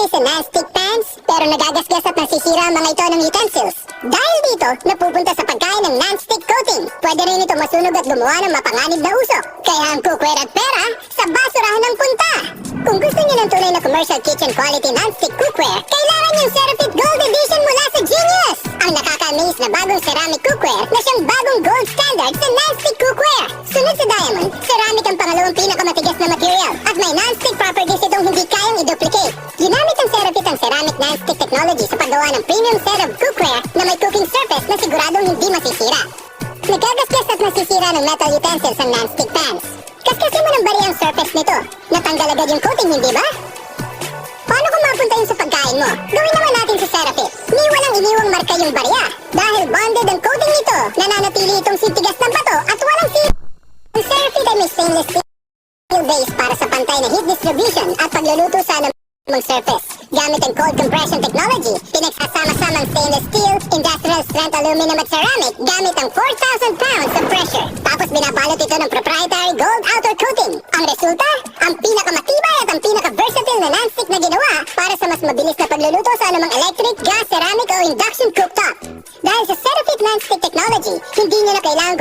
sa non-stick pans, pero nagagasgas at nasisira ang mga ito ng utensils. Dahil dito, napupunta sa pagkain ng non-stick coating. Pwede rin ito masunog at gumawa ng mapanganib na usok. Kaya ang cookware at pera, sa basurahan ng punta. Kung gusto niyo ng tunay na commercial kitchen quality non-stick cookware, kailangan yung Cerafit Gold Edition mula sa Genius! Ang nakaka-amaze na bagong ceramic cookware na siyang bagong gold standard sa non-stick cookware. Sunod sa diamond, ceramic ang pangalawang pinakamatigas na material at may non-stick properties itong hindi kayang i-duplicate. Ginamit ang Cerafit ang ceramic non-stick technology sa paggawa ng premium set of cookware na may cooking surface na siguradong hindi masisira. Nagagasgas at nasisira ng metal utensils ang non-stick pans. Kaskasin mo ng bari ang surface nito. Natanggal agad yung coating, hindi ba? Paano kung mapunta yun sa pagkain mo? Gawin naman natin sa Cerafit. Ni walang iniwang marka yung barya. Dahil bonded ang coating nito, nananatili itong sintigas ng bato at walang sira. Ang Cerafit ay may stainless steel base para sa pantay na heat distribution at pagluluto sa anumang surface. Gamit ang cold compression technology, pinagsasama-samang stainless steel, industrial strength aluminum at ceramic gamit ang 4,000 pounds of pressure. Tapos binabalot ito ng proprietary gold outer coating. Ang resulta, ang pinakamatibay at ang pinaka-versatile na non-stick na ginawa para sa mas mabilis na pagluluto sa anumang electric, gas, ceramic o induction cooktop. Dahil sa Cerafit non-stick technology, hindi nyo na kailangan